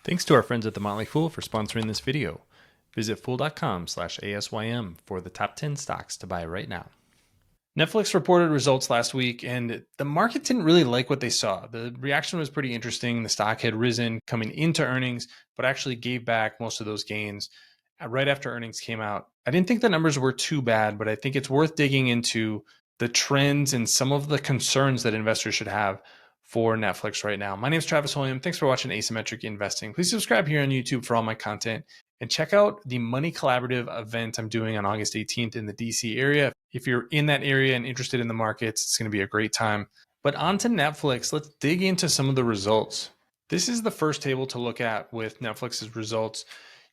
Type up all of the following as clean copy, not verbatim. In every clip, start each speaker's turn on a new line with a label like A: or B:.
A: Thanks to our friends at The Motley Fool for sponsoring this video. Visit fool.com/ASYM for the top 10 stocks to buy right now. Netflix reported results last week, and the market didn't really like what they saw. The reaction was pretty interesting. The stock had risen coming into earnings, but actually gave back most of those gains right after earnings came out. I didn't think the numbers were too bad, but I think it's worth digging into the trends and some of the concerns that investors should have for Netflix right now. My name is Travis William. Thanks for watching Asymmetric Investing. Please subscribe here on YouTube for all my content and check out the Money Collaborative event I'm doing on August 18th in the DC area. If you're in that area and interested in the markets, it's going to be a great time. But on to Netflix, let's dig into some of the results. This is the first table to look at with Netflix's results.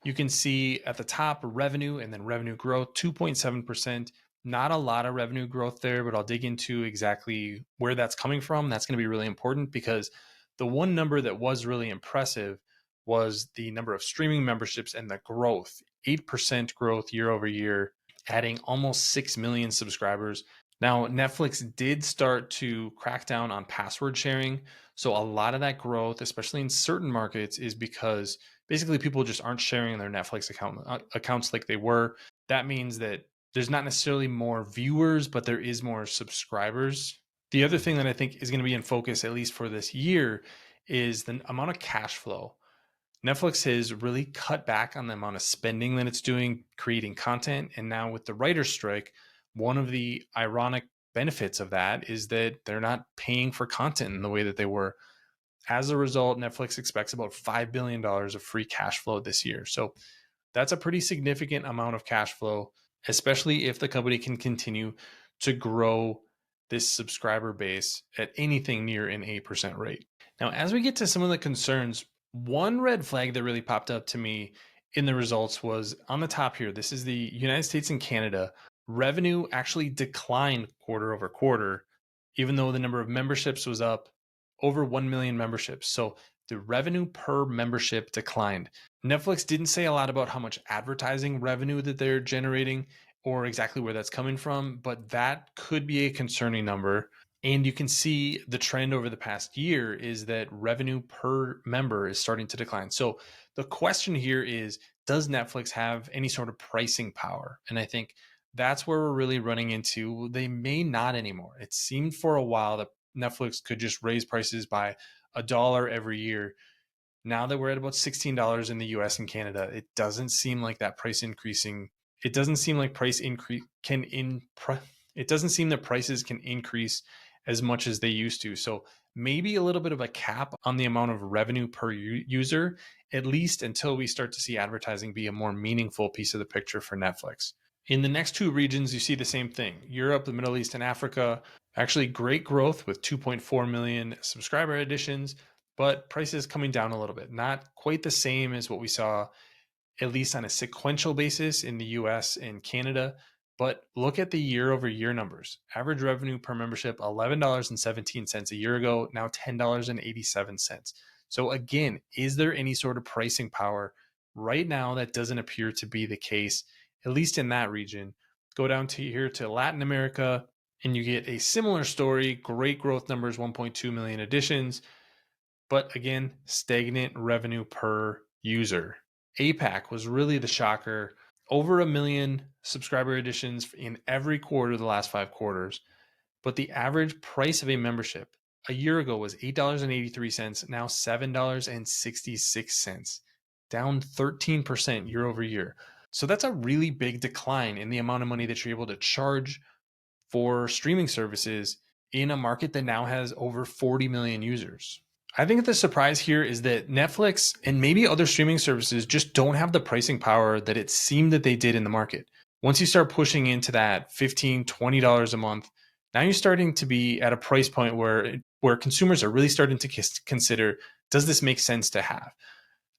A: You can see at the top revenue and then revenue growth, 2.7%. Not a lot of revenue growth there, but I'll dig into exactly where that's coming from. That's going to be really important because the one number that was really impressive was the number of streaming memberships and the growth, 8% growth year over year, adding almost 6 million subscribers. Now, Netflix did start to crack down on password sharing. So a lot of that growth, especially in certain markets, is because basically people just aren't sharing their Netflix accounts like they were. That means that there's not necessarily more viewers, but there is more subscribers. The other thing that I think is going to be in focus, at least for this year, is the amount of cash flow. Netflix has really cut back on the amount of spending that it's doing creating content. And now with the writer's strike, one of the ironic benefits of that is that they're not paying for content in the way that they were. As a result, Netflix expects about $5 billion of free cash flow this year. So that's a pretty significant amount of cash flow, especially if the company can continue to grow this subscriber base at anything near an 8% rate. Now, as we get to some of the concerns, one red flag that really popped up to me in the results was on the top here. This is the United States and Canada. Revenue actually declined quarter over quarter, even though the number of memberships was up over 1 million memberships. So the revenue per membership declined. Netflix didn't say a lot about how much advertising revenue that they're generating or exactly where that's coming from, but that could be a concerning number. And you can see the trend over the past year is that revenue per member is starting to decline. So the question here is, does Netflix have any sort of pricing power? And I think that's where we're really running into. They may not anymore. It seemed for a while that Netflix could just raise prices by $1 every year. Now that we're at about $16 in the US and Canada, it doesn't seem like that price increasing. It doesn't seem like it doesn't seem that prices can increase as much as they used to. So maybe a little bit of a cap on the amount of revenue per user, at least until we start to see advertising be a more meaningful piece of the picture for Netflix. In the next two regions, you see the same thing. Europe, the Middle East, and Africa, actually great growth with 2.4 million subscriber additions, but prices coming down a little bit. Not quite the same as what we saw, at least on a sequential basis in the US and Canada. But look at the year over year numbers. Average revenue per membership, $11.17 a year ago, now $10.87. So again, is there any sort of pricing power? Right now, that doesn't appear to be the case, at least in that region. Go down to here to Latin America, and you get a similar story. Great growth numbers, 1.2 million additions, but again, stagnant revenue per user. APAC was really the shocker. Over 1 million subscriber additions in every quarter the last 5 quarters. But the average price of a membership a year ago was $8.83, now $7.66, down 13% year over year. So that's a really big decline in the amount of money that you're able to charge for streaming services in a market that now has over 40 million users. I think the surprise here is that Netflix and maybe other streaming services just don't have the pricing power that it seemed that they did in the market. Once you start pushing into that $15, $20 a month, now you're starting to be at a price point where consumers are really starting to consider, does this make sense to have?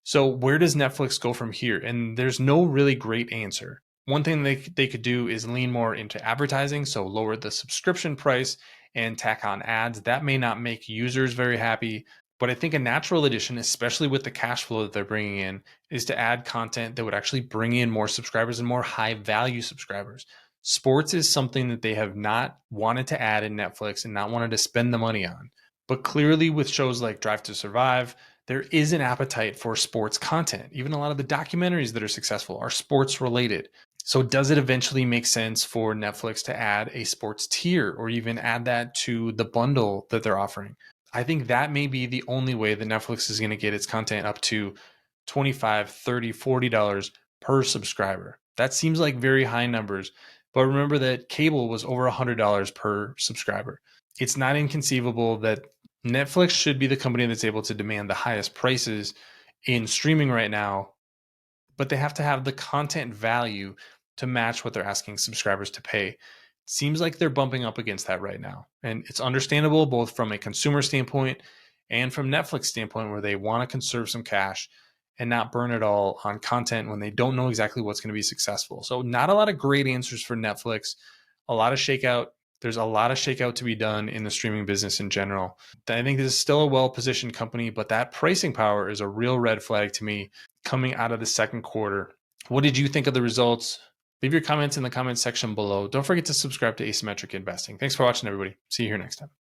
A: So where does Netflix go from here? And there's no really great answer. One thing they could do is lean more into advertising, so lower the subscription price and tack on ads. That may not make users very happy, but I think a natural addition, especially with the cash flow that they're bringing in, is to add content that would actually bring in more subscribers and more high value subscribers. Sports is something that they have not wanted to add in Netflix and not wanted to spend the money on. But clearly with shows like Drive to Survive, there is an appetite for sports content. Even a lot of the documentaries that are successful are sports related. So, does it eventually make sense for Netflix to add a sports tier or even add that to the bundle that they're offering? I think that may be the only way that Netflix is going to get its content up to $25, $30, $40 per subscriber. That seems like very high numbers, but remember that cable was over $100 per subscriber. It's not inconceivable that Netflix should be the company that's able to demand the highest prices in streaming right now, but they have to have the content value to match what they're asking subscribers to pay. Seems like they're bumping up against that right now. And it's understandable both from a consumer standpoint and from Netflix standpoint, where they want to conserve some cash and not burn it all on content when they don't know exactly what's going to be successful. So not a lot of great answers for Netflix, a lot of shakeout. There's a lot of shakeout to be done in the streaming business in general. I think this is still a well-positioned company, but that pricing power is a real red flag to me coming out of the second quarter. What did you think of the results? Leave your comments in the comments section below. Don't forget to subscribe to Asymmetric Investing. Thanks for watching, everybody. See you here next time.